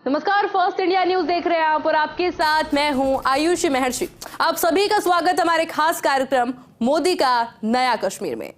नमस्कार, first India news देख रहे हैं आप और आपके साथ मैं हूं आयुषी महर्षि। आप सभी का स्वागत हमारे खास कार्यक्रम मोदी का नया कश्मीर में।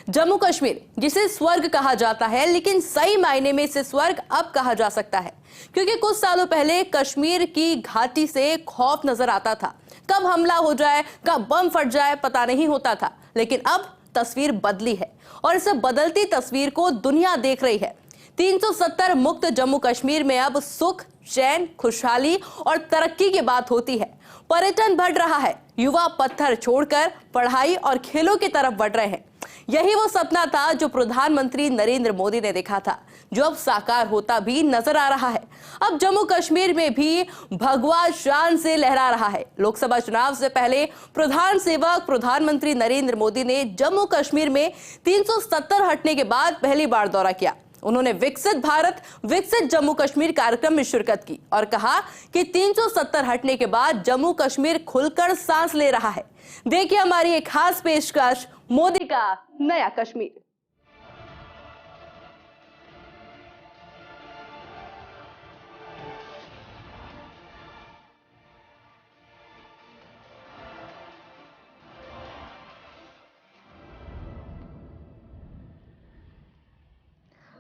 जम्मू कश्मीर जिसे स्वर्ग कहा जाता है, लेकिन सही मायने में इसे स्वर्ग अब कहा जा सकता है, क्योंकि कुछ सालों पहले कश्मीर की घाटी से खौफ नजर आता था। कब हमला हो जाए, कब बम फट जाए पता नहीं होता था, लेकिन अब तस्वीर बदली है और इस बदलती तस्वीर को दुनिया देख रही है। 370 मुक्त जम्मू कश्मीर में अब सुख, चैन, खुशहाली और तरक्की की बात होती है। पर्यटन बढ़ रहा है, युवा पत्थर छोड़कर पढ़ाई और खेलों की तरफ बढ़ रहे हैं। यही वो सपना था जो प्रधानमंत्री नरेंद्र मोदी ने देखा था, जो अब साकार होता भी नजर आ रहा है। अब जम्मू कश्मीर में भी भगवा शान से लहरा रहा है। लोकसभा चुनाव से पहले प्रधान सेवक प्रधानमंत्री नरेंद्र मोदी ने जम्मू कश्मीर में 370 हटने के बाद पहली बार दौरा किया। उन्होंने विकसित भारत विकसित जम्मू कश्मीर कार्यक्रम में शिरकत की और कहा कि 370 हटने के बाद जम्मू कश्मीर खुलकर सांस ले रहा है। देखिए हमारी एक खास पेशकश, मोदी का नया कश्मीर।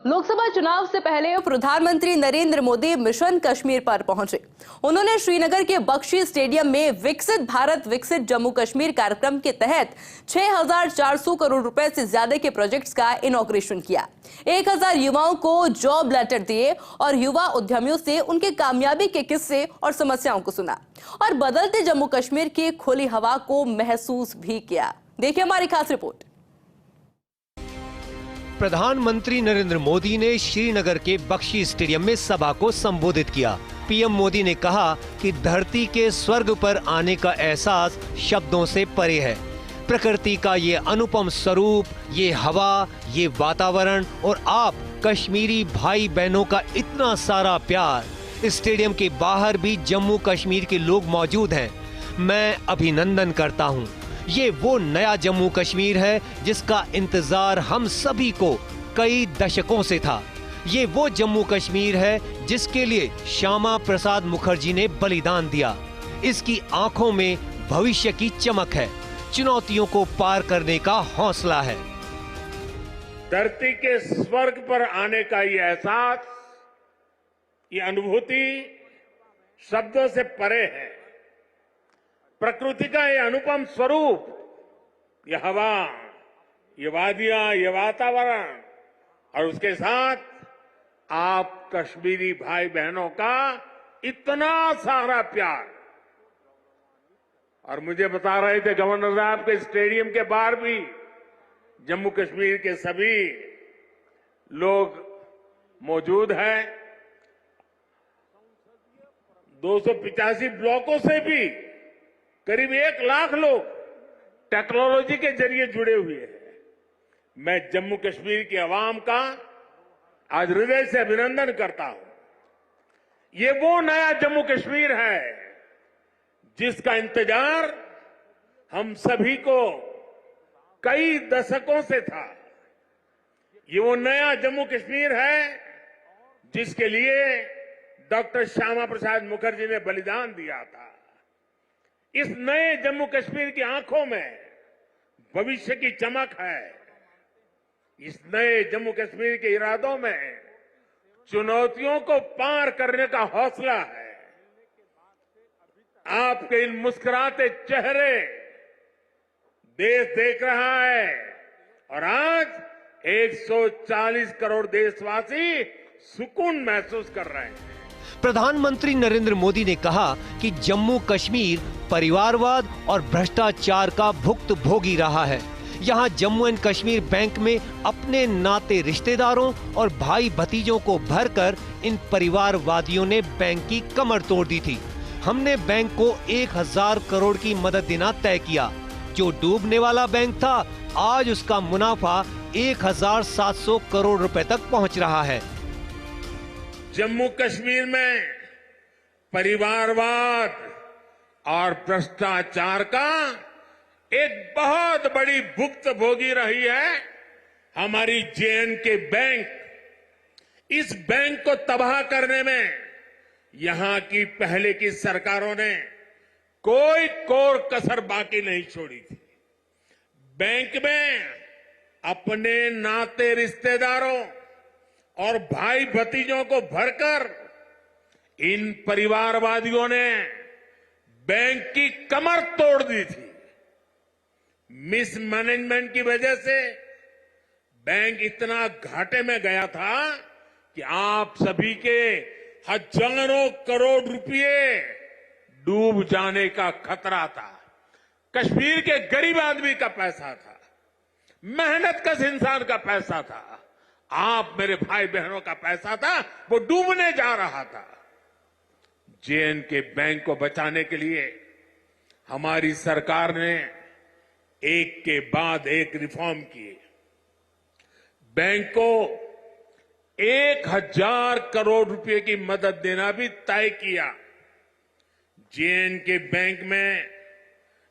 लोकसभा चुनाव से पहले प्रधानमंत्री नरेंद्र मोदी मिशन कश्मीर पर पहुंचे। उन्होंने श्रीनगर के बख्शी स्टेडियम में विकसित भारत विकसित जम्मू कश्मीर कार्यक्रम के तहत 6,400 करोड़ रुपए से ज्यादा के प्रोजेक्ट्स का इनॉग्रेशन किया। 1,000 युवाओं को जॉब लेटर दिए और युवा उद्यमियों से उनके कामयाबी के किस्से और समस्याओं को सुना और बदलते जम्मू कश्मीर की खुली हवा को महसूस भी किया। देखिए हमारी खास रिपोर्ट। प्रधानमंत्री नरेंद्र मोदी ने श्रीनगर के बख्शी स्टेडियम में सभा को संबोधित किया। पीएम मोदी ने कहा कि धरती के स्वर्ग पर आने का एहसास शब्दों से परे है। प्रकृति का ये अनुपम स्वरूप, ये हवा, ये वातावरण और आप कश्मीरी भाई बहनों का इतना सारा प्यार। स्टेडियम के बाहर भी जम्मू कश्मीर के लोग मौजूद हैं। मैं अभिनंदन करता हूँ। ये वो नया जम्मू कश्मीर है जिसका इंतजार हम सभी को कई दशकों से था। ये वो जम्मू कश्मीर है जिसके लिए श्यामा प्रसाद मुखर्जी ने बलिदान दिया। इसकी आंखों में भविष्य की चमक है, चुनौतियों को पार करने का हौसला है। धरती के स्वर्ग पर आने का ये एहसास, ये अनुभूति शब्दों से परे है। प्रकृति का ये अनुपम स्वरूप, ये हवा, ये वादियां, ये वातावरण और उसके साथ आप कश्मीरी भाई बहनों का इतना सारा प्यार। और मुझे बता रहे थे गवर्नर साहब के स्टेडियम के बाहर भी जम्मू कश्मीर के सभी लोग मौजूद हैं। 285 ब्लॉकों से भी करीब 1 लाख लोग टेक्नोलॉजी के जरिए जुड़े हुए हैं। मैं जम्मू कश्मीर की आवाम का आज हृदय से अभिनंदन करता हूं। ये वो नया जम्मू कश्मीर है जिसका इंतजार हम सभी को कई दशकों से था। ये वो नया जम्मू कश्मीर है जिसके लिए डॉक्टर श्यामा प्रसाद मुखर्जी ने बलिदान दिया था। इस नए जम्मू कश्मीर की आंखों में भविष्य की चमक है। इस नए जम्मू कश्मीर के इरादों में चुनौतियों को पार करने का हौसला है। आपके इन मुस्कुराते चेहरे देश देख रहा है और आज 140 करोड़ देशवासी सुकून महसूस कर रहे हैं। प्रधानमंत्री नरेंद्र मोदी ने कहा कि जम्मू कश्मीर परिवारवाद और भ्रष्टाचार का भुक्तभोगी रहा है। यहाँ जम्मू एंड कश्मीर बैंक में अपने नाते रिश्तेदारों और भाई भतीजों को भरकर इन परिवारवादियों ने बैंक की कमर तोड़ दी थी। हमने बैंक को 1,000 करोड़ की मदद देना तय किया। जो डूबने वाला बैंक था, आज उसका मुनाफा 1,700 करोड़ रुपए तक पहुंच रहा है। जम्मू कश्मीर में परिवारवाद और भ्रष्टाचार का एक बहुत बड़ी भुक्तभोगी रही है हमारी जेएनके बैंक। इस बैंक को तबाह करने में यहां की पहले की सरकारों ने कोई कोर कसर बाकी नहीं छोड़ी थी। बैंक में अपने नाते रिश्तेदारों और भाई भतीजों को भरकर इन परिवारवादियों ने बैंक की कमर तोड़ दी थी। मिसमैनेजमेंट की वजह से बैंक इतना घाटे में गया था कि आप सभी के हजारों करोड़ रुपए डूब जाने का खतरा था। कश्मीर के गरीब आदमी का पैसा था, मेहनतकश इंसान का पैसा था, आप मेरे भाई बहनों का पैसा था, वो डूबने जा रहा था। जेएनके बैंक को बचाने के लिए हमारी सरकार ने एक के बाद एक रिफॉर्म किए। बैंक को 1000 करोड़ रुपए की मदद देना भी तय किया। जेएनके बैंक में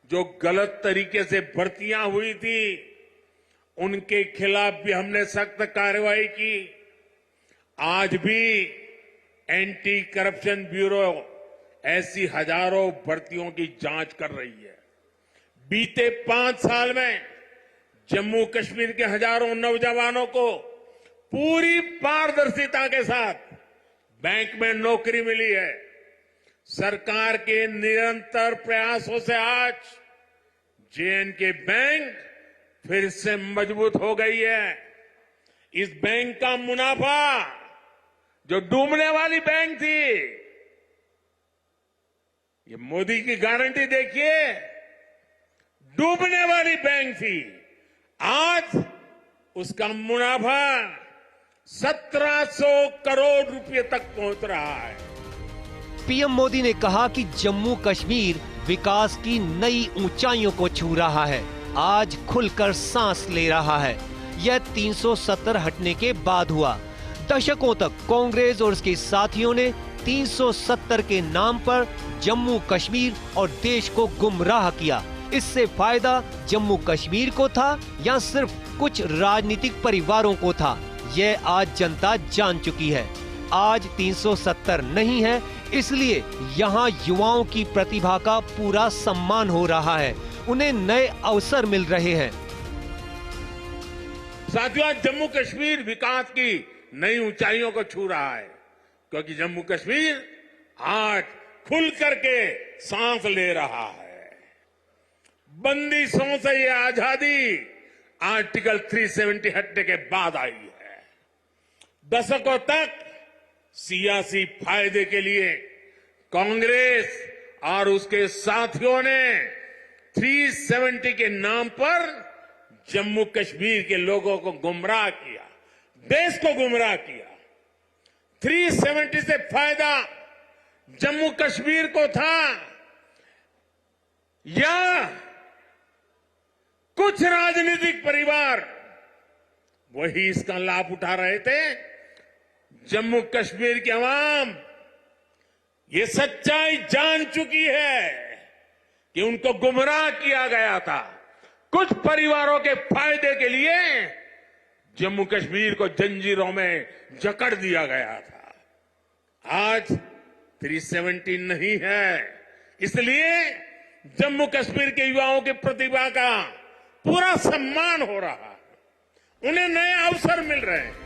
जो गलत तरीके से भर्तियां हुई थी, उनके खिलाफ भी हमने सख्त कार्रवाई की। आज भी एंटी करप्शन ब्यूरो ऐसी हजारों भर्तियों की जांच कर रही है। बीते 5 साल में जम्मू कश्मीर के हजारों नौजवानों को पूरी पारदर्शिता के साथ बैंक में नौकरी मिली है। सरकार के निरंतर प्रयासों से आज जेएनके बैंक फिर से मजबूत हो गई है। इस बैंक का मुनाफा, जो डूबने वाली बैंक थी, ये मोदी की गारंटी देखिए, डूबने वाली बैंक थी, आज उसका मुनाफा 1700 करोड़ रुपए तक पहुंच रहा है। पीएम मोदी ने कहा कि जम्मू कश्मीर विकास की नई ऊंचाइयों को छू रहा है, आज खुलकर सांस ले रहा है। यह 370 हटने के बाद हुआ। दशकों तक कांग्रेस और उसके साथियों ने 370 के नाम पर जम्मू कश्मीर और देश को गुमराह किया। इससे फायदा जम्मू कश्मीर को था या सिर्फ कुछ राजनीतिक परिवारों को था, यह आज जनता जान चुकी है। आज 370 नहीं है, इसलिए यहाँ युवाओं की प्रतिभा का पूरा सम्मान हो रहा है, उन्हें नए अवसर मिल रहे हैं। साथियों, जम्मू कश्मीर विकास की नई ऊंचाइयों को छू रहा है, क्योंकि जम्मू कश्मीर आज खुल करके सांस ले रहा है। बंदिशों से ये आजादी आर्टिकल 370 हटने के बाद आई है। दशकों तक सियासी फायदे के लिए कांग्रेस और उसके साथियों ने 370 के नाम पर जम्मू कश्मीर के लोगों को गुमराह किया, देश को गुमराह किया। 370 से फायदा जम्मू कश्मीर को था या कुछ राजनीतिक परिवार वही इसका लाभ उठा रहे थे? जम्मू कश्मीर की आवाम ये सच्चाई जान चुकी है कि उनको गुमराह किया गया था। कुछ परिवारों के फायदे के लिए जम्मू कश्मीर को जंजीरों में जकड़ दिया गया था। आज 370 नहीं है, इसलिए जम्मू कश्मीर के युवाओं की प्रतिभा का पूरा सम्मान हो रहा है, उन्हें नए अवसर मिल रहे हैं।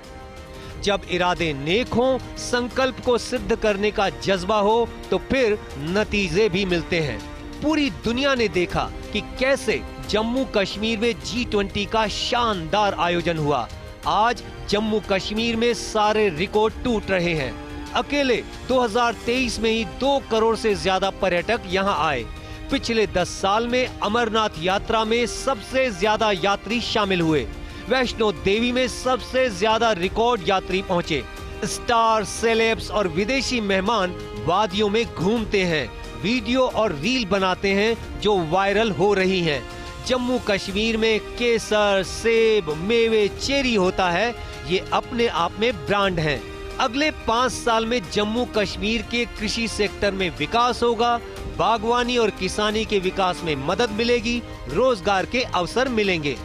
जब इरादे नेक हों, संकल्प को सिद्ध करने का जज्बा हो, तो फिर नतीजे भी मिलते हैं। पूरी दुनिया ने देखा कि कैसे जम्मू कश्मीर में G20 का शानदार आयोजन हुआ। आज जम्मू कश्मीर में सारे रिकॉर्ड टूट रहे हैं। अकेले 2023 में ही 2 करोड़ से ज्यादा पर्यटक यहां आए। पिछले 10 साल में अमरनाथ यात्रा में सबसे ज्यादा यात्री शामिल हुए। वैष्णो देवी में सबसे ज्यादा रिकॉर्ड यात्री पहुंचे। स्टार, सेलेब्स और विदेशी मेहमान वादियों में घूमते हैं, वीडियो और रील बनाते हैं जो वायरल हो रही हैं। जम्मू कश्मीर में केसर, सेब, मेवे, चेरी होता है, ये अपने आप में ब्रांड हैं। अगले 5 साल में जम्मू कश्मीर के कृषि सेक्टर में विकास होगा, बागवानी और किसानी के विकास में मदद मिलेगी, रोजगार के अवसर मिलेंगे।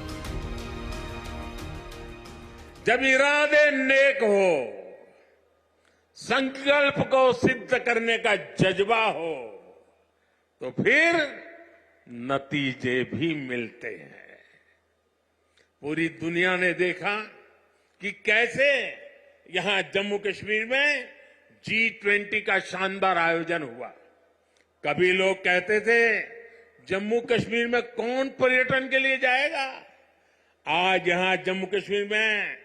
जब इरादे नेक हो, संकल्प को सिद्ध करने का जज्बा हो तो फिर नतीजे भी मिलते हैं। पूरी दुनिया ने देखा कि कैसे यहां जम्मू कश्मीर में G20 का शानदार आयोजन हुआ। कभी लोग कहते थे जम्मू कश्मीर में कौन पर्यटन के लिए जाएगा। आज यहां जम्मू कश्मीर में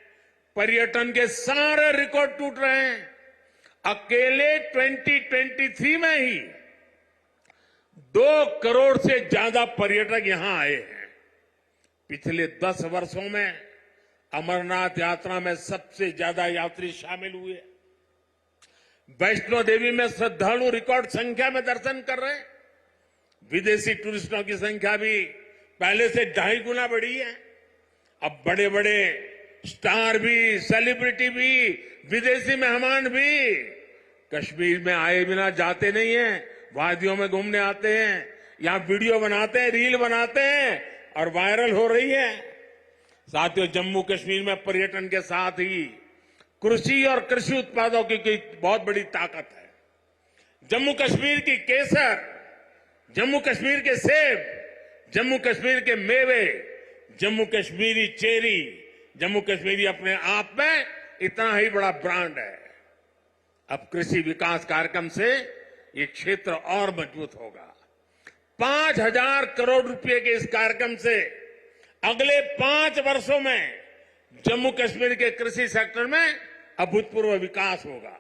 पर्यटन के सारे रिकॉर्ड टूट रहे हैं। अकेले 2023 में ही 2 करोड़ से ज्यादा पर्यटक यहां आए हैं। पिछले 10 वर्षों में अमरनाथ यात्रा में सबसे ज्यादा यात्री शामिल हुए। वैष्णो देवी में श्रद्धालु रिकॉर्ड संख्या में दर्शन कर रहे हैं। विदेशी टूरिस्टों की संख्या भी पहले से 2.5 गुना बढ़ी है। अब बड़े बड़े स्टार भी, सेलिब्रिटी भी, विदेशी मेहमान भी कश्मीर में आए बिना जाते नहीं हैं। वादियों में घूमने आते हैं, यहां वीडियो बनाते हैं, रील बनाते हैं और वायरल हो रही है। साथियों, जम्मू कश्मीर में पर्यटन के साथ ही कृषि और कृषि उत्पादों की बहुत बड़ी ताकत है। जम्मू कश्मीर की केसर, जम्मू कश्मीर के सेब, जम्मू कश्मीर के मेवे, जम्मू कश्मीरी चेरी, जम्मू कश्मीरी अपने आप में इतना ही बड़ा ब्रांड है। अब कृषि विकास कार्यक्रम से ये क्षेत्र और मजबूत होगा। 5,000 करोड़ रुपए के इस कार्यक्रम से अगले 5 वर्षों में जम्मू कश्मीर के कृषि सेक्टर में अभूतपूर्व विकास होगा।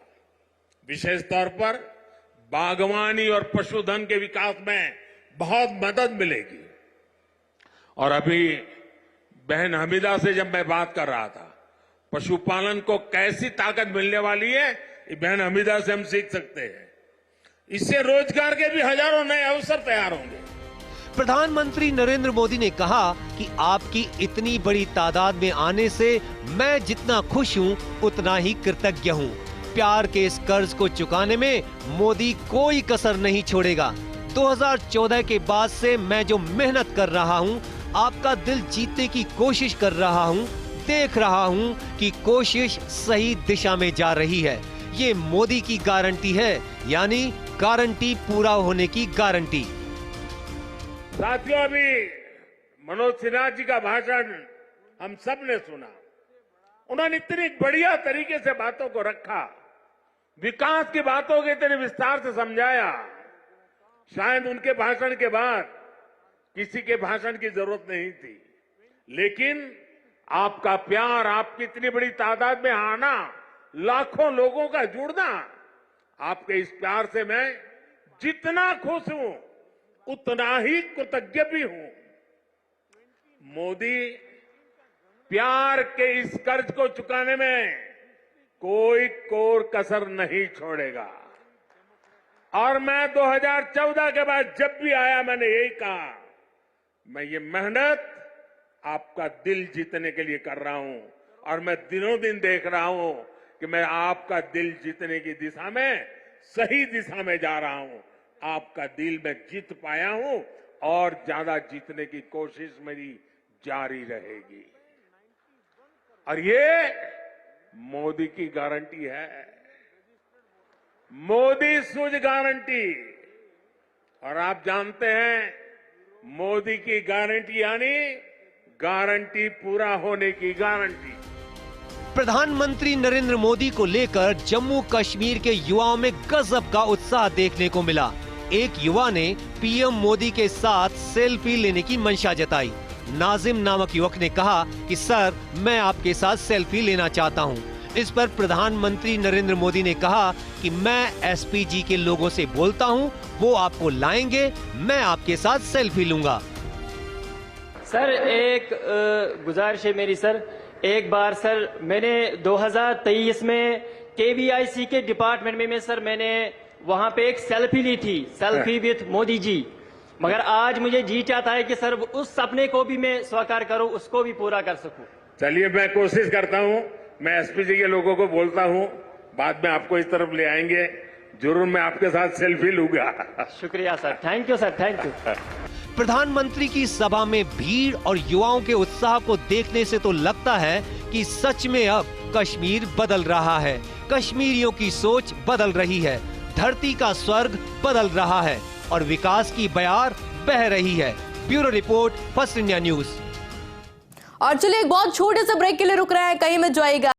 विशेष तौर पर बागवानी और पशुधन के विकास में बहुत मदद मिलेगी। और अभी बहन हमीदा से जब मैं बात कर रहा था, पशुपालन को कैसी ताकत मिलने वाली है, ये बहन हमीदा से हम सीख सकते हैं। इससे रोजगार के भी हजारों नए अवसर तैयार होंगे। प्रधानमंत्री नरेंद्र मोदी ने कहा कि आपकी इतनी बड़ी तादाद में आने से मैं जितना खुश हूं उतना ही कृतज्ञ हूं। प्यार के इस कर्ज को चुकाने में मोदी कोई कसर नहीं छोड़ेगा। 2014 के बाद से मैं जो मेहनत कर रहा हूं, आपका दिल जीतने की कोशिश कर रहा हूं, देख रहा हूं कि कोशिश सही दिशा में जा रही है। ये मोदी की गारंटी है, यानी गारंटी पूरा होने की गारंटी। साथियों, अभी मनोज सिन्हा जी का भाषण हम सब ने सुना। उन्होंने इतनी बढ़िया तरीके से बातों को रखा, विकास की बातों को इतने विस्तार से समझाया। शायद उनके भाषण के बाद किसी के भाषण की जरूरत नहीं थी, लेकिन आपका प्यार, आपकी इतनी बड़ी तादाद में आना, लाखों लोगों का जुड़ना, आपके इस प्यार से मैं जितना खुश हूं उतना ही कृतज्ञ भी हूं। मोदी प्यार के इस कर्ज को चुकाने में कोई कोर कसर नहीं छोड़ेगा। और मैं 2014 के बाद जब भी आया मैंने यही कहा, मैं ये मेहनत आपका दिल जीतने के लिए कर रहा हूं। और मैं दिनों दिन देख रहा हूं कि मैं आपका दिल जीतने की दिशा में सही दिशा में जा रहा हूं। आपका दिल मैं जीत पाया हूं और ज्यादा जीतने की कोशिश मेरी जारी रहेगी। और ये मोदी की गारंटी है, मोदी सूझ गारंटी। और आप जानते हैं, मोदी की गारंटी यानी गारंटी पूरा होने की गारंटी। प्रधानमंत्री नरेंद्र मोदी को लेकर जम्मू कश्मीर के युवाओं में गजब का उत्साह देखने को मिला। एक युवा ने पीएम मोदी के साथ सेल्फी लेने की मंशा जताई। नाजिम नामक युवक ने कहा कि सर, मैं आपके साथ सेल्फी लेना चाहता हूं। इस पर प्रधानमंत्री नरेंद्र मोदी ने कहा कि मैं एसपीजी के लोगों से बोलता हूं, वो आपको लाएंगे, मैं आपके साथ सेल्फी लूंगा। सर, एक गुजारिश है मेरी सर। एक बार सर मैंने 2023 में केवीआईसी के डिपार्टमेंट में सर मैंने वहां पे एक सेल्फी ली थी, सेल्फी विथ मोदी जी। मगर आज मुझे जी चाहता है कि सर उस सपने को भी मैं साकार करूं, उसको भी पूरा कर सकूं। चलिए, मैं कोशिश करता हूं। मैं एसपीजी के लोगों को बोलता हूं, बाद में आपको इस तरफ ले आएंगे। जरूर मैं आपके साथ सेल्फी लूंगा। शुक्रिया sir, thank you sir, thank you. प्रधानमंत्री की सभा में भीड़ और युवाओं के उत्साह को देखने से तो लगता है कि सच में अब कश्मीर बदल रहा है, कश्मीरियों की सोच बदल रही है, धरती का स्वर्ग बदल रहा है और विकास की बयार बह रही है। Bureau report, first India news. और चलिए एक बहुत छोटे से ब्रेक के लिए रुक रहे हैं, कहीं मत जाइएगा।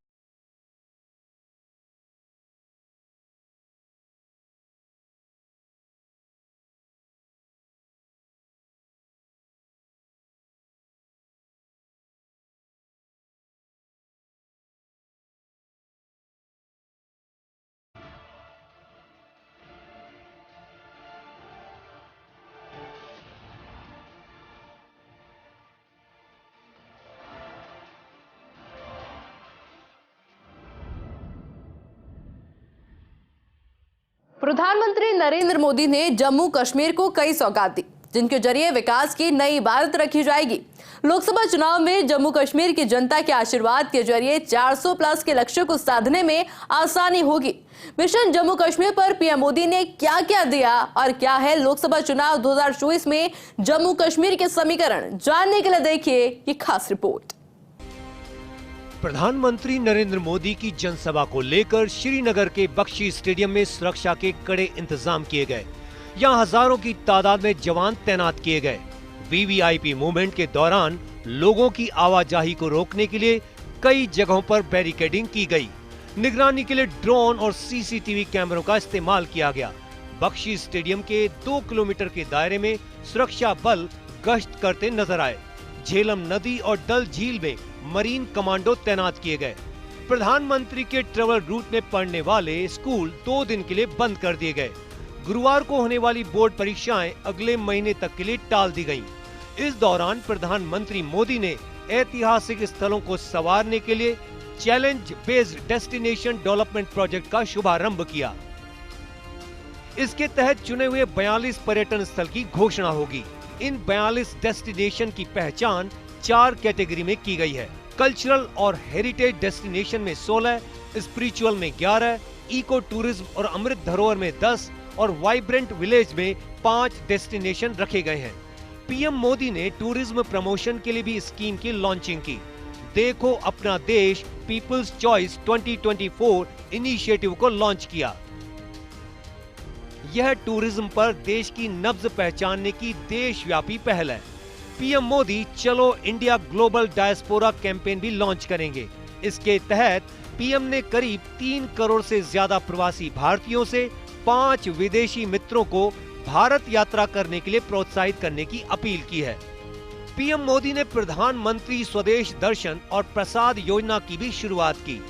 प्रधानमंत्री नरेंद्र मोदी ने जम्मू कश्मीर को कई सौगात दी, जिनके जरिए विकास की नई इबारत रखी जाएगी। लोकसभा चुनाव में जम्मू कश्मीर की जनता के आशीर्वाद के जरिए 400 प्लस के लक्ष्य को साधने में आसानी होगी। मिशन जम्मू कश्मीर पर पीएम मोदी ने क्या क्या दिया और क्या है लोकसभा चुनाव 2024 में जम्मू कश्मीर के समीकरण, जानने के लिए देखिए ये खास रिपोर्ट। प्रधानमंत्री नरेंद्र मोदी की जनसभा को लेकर श्रीनगर के बख्शी स्टेडियम में सुरक्षा के कड़े इंतजाम किए गए। यहां हजारों की तादाद में जवान तैनात किए गए। वीवीआईपी मूवमेंट के दौरान लोगों की आवाजाही को रोकने के लिए कई जगहों पर बैरिकेडिंग की गई। निगरानी के लिए ड्रोन और सीसीटीवी कैमरों का इस्तेमाल किया गया। बख्शी स्टेडियम के 2 किलोमीटर के दायरे में सुरक्षा बल गश्त करते नजर आए। झेलम नदी और डल झील में मरीन कमांडो तैनात किए गए। प्रधानमंत्री के ट्रेवल रूट में पढ़ने वाले स्कूल 2 दिन के लिए बंद कर दिए गए। गुरुवार को होने वाली बोर्ड परीक्षाएं अगले महीने तक के लिए टाल दी गईं। इस दौरान प्रधानमंत्री मोदी ने ऐतिहासिक स्थलों को संवारने के लिए challenge based destination development project का शुभारंभ किया। इसके तहत चुने हुए 42 पर्यटन स्थल की घोषणा होगी। इन 42 डेस्टिनेशन की पहचान 4 कैटेगरी में की गई है। कल्चरल और हेरिटेज डेस्टिनेशन में 16, स्पिरिचुअल में 11, इको टूरिज्म और अमृत धरोहर में 10 और वाइब्रेंट विलेज में 5 डेस्टिनेशन रखे गए हैं। पीएम मोदी ने टूरिज्म प्रमोशन के लिए भी स्कीम की लॉन्चिंग की। देखो अपना देश पीपल्स चॉइस 2024 इनिशिएटिव को लॉन्च किया। यह टूरिज्म पर देश की नब्ज पहचानने की देशव्यापी पहल है। पीएम मोदी चलो इंडिया ग्लोबल डायस्पोरा कैंपेन भी लॉन्च करेंगे। इसके तहत पीएम ने करीब 3 करोड़ से ज्यादा प्रवासी भारतीयों से 5 विदेशी मित्रों को भारत यात्रा करने के लिए प्रोत्साहित करने की अपील की है। पीएम मोदी ने प्रधानमंत्री स्वदेश दर्शन और प्रसाद योजना की भी शुरुआत की।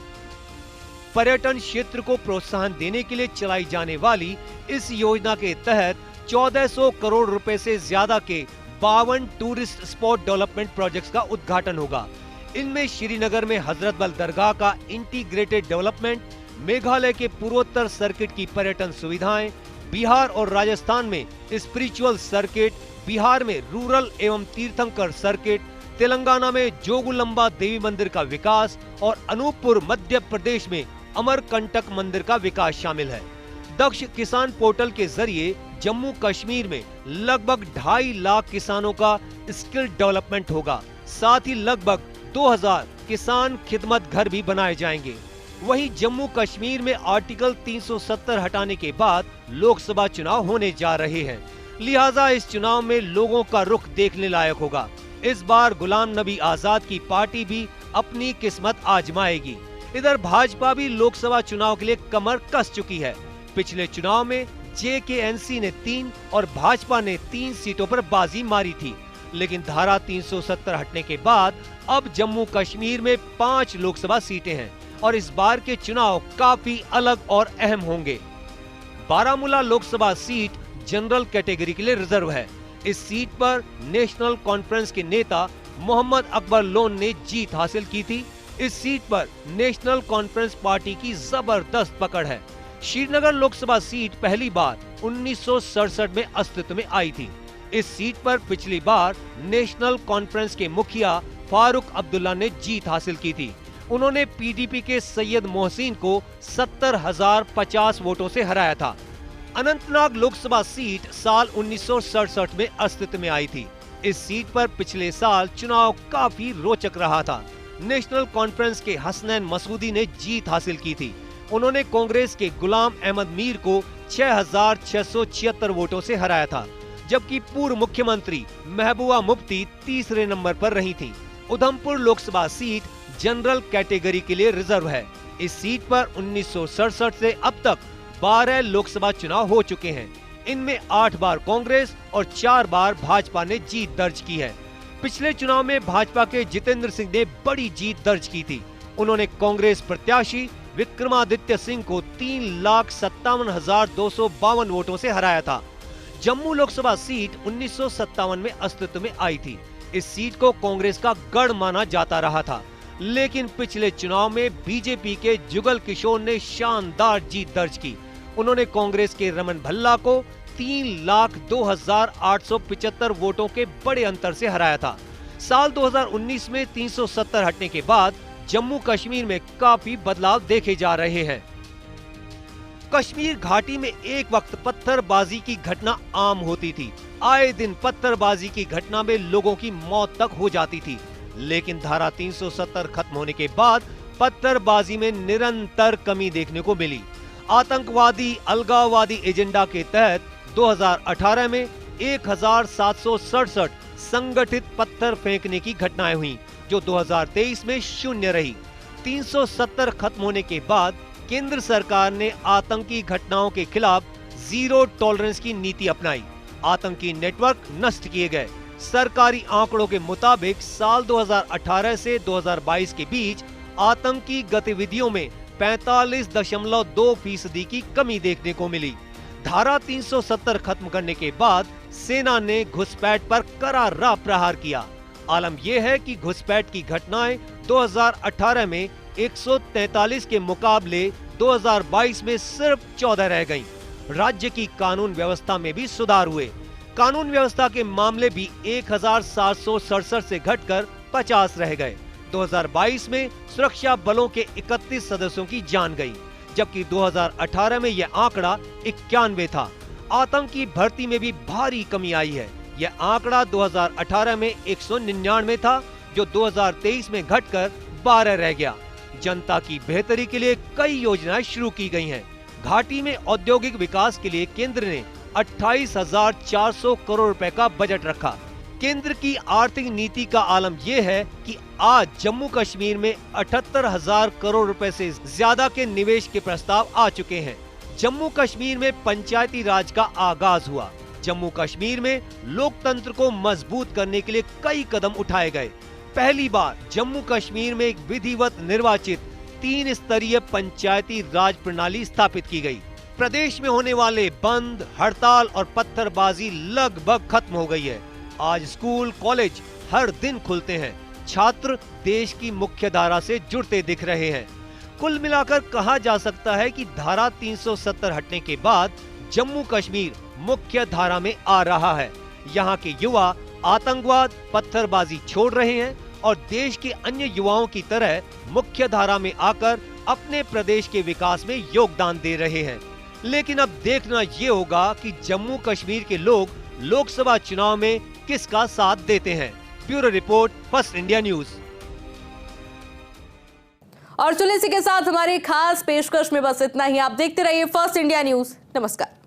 पर्यटन क्षेत्र को प्रोत्साहन देने के लिए चलाई जाने वाली इस योजना के तहत 1400 करोड़ रुपए से ज्यादा के 52 टूरिस्ट स्पॉट डेवलपमेंट प्रोजेक्ट्स का उद्घाटन होगा। इनमें श्रीनगर में हजरत बल दरगाह का इंटीग्रेटेड डेवलपमेंट, मेघालय के पूर्वोत्तर सर्किट की पर्यटन सुविधाएं, बिहार और राजस्थान में स्पिरिचुअल सर्किट, बिहार में रूरल एवं तीर्थंकर सर्किट, तेलंगाना में जोगुलंबा देवी मंदिर का विकास और अनूपपुर मध्य प्रदेश में अमरकंटक मंदिर का विकास शामिल है। दक्ष किसान पोर्टल के जरिए जम्मू कश्मीर में लगभग 2.5 लाख किसानों का स्किल डेवलपमेंट होगा। साथ ही लगभग 2000 किसान खिदमत घर भी बनाए जाएंगे। वहीं जम्मू कश्मीर में आर्टिकल 370 हटाने के बाद लोकसभा चुनाव होने जा रहे हैं, लिहाजा इस चुनाव में लोगों का रुख देखने लायक होगा। इस बार गुलाम नबी आजाद की पार्टी भी अपनी किस्मत आजमाएगी। इधर भाजपा भी लोकसभा चुनाव के लिए कमर कस चुकी है। पिछले चुनाव में जेकेएनसी ने 3 और भाजपा ने 3 सीटों पर बाजी मारी थी, लेकिन धारा 370 हटने के बाद अब जम्मू कश्मीर में 5 लोकसभा सीटें हैं और इस बार के चुनाव काफी अलग और अहम होंगे। Baramulla Lok Sabha seat general category के लिए रिजर्व है। इस सीट पर नेशनल कॉन्फ्रेंस के नेता मोहम्मद अकबर लोन ने जीत हासिल की थी। इस सीट पर नेशनल कॉन्फ्रेंस पार्टी की जबरदस्त पकड़ है। श्रीनगर लोकसभा सीट पहली बार 1967 में अस्तित्व में आई थी। इस सीट पर पिछली बार नेशनल कॉन्फ्रेंस के मुखिया फारूक अब्दुल्ला ने जीत हासिल की थी। उन्होंने पीडीपी के सैयद मोहसिन को 70,050 वोटों से हराया था। अनंतनाग लोकसभा सीट साल 1967 में अस्तित्व में आई थी। इस सीट पर पिछले साल चुनाव काफी रोचक रहा था। नेशनल कॉन्फ्रेंस के हसनैन मसूदी ने जीत हासिल की थी। उन्होंने कांग्रेस के गुलाम अहमद मीर को 6,676 वोटों से हराया था, जबकि पूर्व मुख्यमंत्री महबूबा मुफ्ती तीसरे नंबर पर रही थीं। Udhampur Lok Sabha seat general category के लिए रिजर्व है। इस सीट पर 1967 से अब तक 12 लोकसभा चुनाव हो चुके हैं। इनमें 8 बार कांग्रेस और 4 बार भाजपा ने जीत दर्ज की है। पिछले चुनाव में भाजपा के जितेंद्र सिंह ने बड़ी जीत दर्ज की थी। उन्होंने कांग्रेस प्रत्याशी विक्रमादित्य सिंह को 3,57,252 वोटों से हराया था। जम्मू लोकसभा सीट 1957 में अस्तित्व में आई थी। इस सीट को कांग्रेस का गढ़ माना जाता रहा था, लेकिन पिछले चुनाव में बीजेपी के जुगल किशोर ने शानदार जीत दर्ज की। उन्होंने कांग्रेस के रमन भल्ला को 3,02,875 वोटों के बड़े अंतर से हराया था। साल 2019 में 370 हटने के बाद जम्मू कश्मीर में काफी बदलाव देखे जा रहे हैं। कश्मीर घाटी में एक वक्त पत्थरबाजी की घटना आम होती थी। आए दिन पत्थरबाजी की घटना में लोगों की मौत तक हो जाती थी, लेकिन धारा 370 खत्म होने के बाद पत्थरबाजी में निरंतर कमी देखने को मिली। आतंकवादी अलगाववादी एजेंडा के तहत 2018 में 1,767 संगठित पत्थर फेंकने की घटनाएं हुई, जो 2023 में शून्य रही। 370 खत्म होने के बाद केंद्र सरकार ने आतंकी घटनाओं के खिलाफ जीरो टॉलरेंस की नीति अपनाई। आतंकी नेटवर्क नष्ट किए गए। सरकारी आंकड़ों के मुताबिक साल 2018 से 2022 के बीच आतंकी गतिविधियों में 45.2% की कमी देखने को मिली। धारा 370 खत्म करने के बाद सेना ने घुसपैठ पर करारा प्रहार किया। आलम यह है कि घुसपैठ की घटनाएं 2018 में 143 के मुकाबले 2022 में सिर्फ 14 रह गईं। राज्य की कानून व्यवस्था में भी सुधार हुए। कानून व्यवस्था के मामले भी 1,767 से घटकर 50 रह गए। 2022 में सुरक्षा बलों के 31 सदस्यों की जान गई, जबकि 2018 में यह आंकड़ा 91 था। आतंकी भर्ती में भी भारी कमी आई है। यह आंकड़ा 2018 में 199 था, जो 2023 में घटकर 12 रह गया। जनता की बेहतरी के लिए कई योजनाएं शुरू की गई हैं। घाटी में औद्योगिक विकास के लिए केंद्र ने 28,400 करोड़ रुपए का बजट रखा। केंद्र की आर्थिक नीति का आलम यह है कि आज जम्मू कश्मीर में 78,000 करोड़ रुपए से ज्यादा के निवेश के प्रस्ताव आ चुके हैं। जम्मू कश्मीर में पंचायती राज का आगाज हुआ। जम्मू कश्मीर में लोकतंत्र को मजबूत करने के लिए कई कदम उठाए गए। पहली बार जम्मू कश्मीर में एक विधिवत निर्वाचित 3 स्तरीय पंचायती राज प्रणाली स्थापित की गई। प्रदेश में होने वाले बंद, हड़ताल और पत्थरबाजी लगभग खत्म हो गई है। आज स्कूल, कॉलेज हर दिन खुलते हैं। छात्र देश की मुख्य धारा से जुड़ते दिख रहे हैं। कुल मिलाकर कहा जा सकता है कि धारा 370 हटने के बाद जम्मू कश्मीर मुख्य धारा में आ रहा है। यहाँ के युवा आतंकवाद, पत्थरबाजी छोड़ रहे हैं और देश के अन्य युवाओं की तरह मुख्य धारा में आकर अपने प्रदेश के विकास में योगदान दे रहे हैं। लेकिन अब देखना ये होगा कि जम्मू कश्मीर के लोग लोकसभा चुनाव में किसका साथ देते हैं। Bureau report, first India news. और चलिए इसी के साथ हमारी खास पेशकश में बस इतना ही। आप देखते रहिए फर्स्ट इंडिया न्यूज। नमस्कार।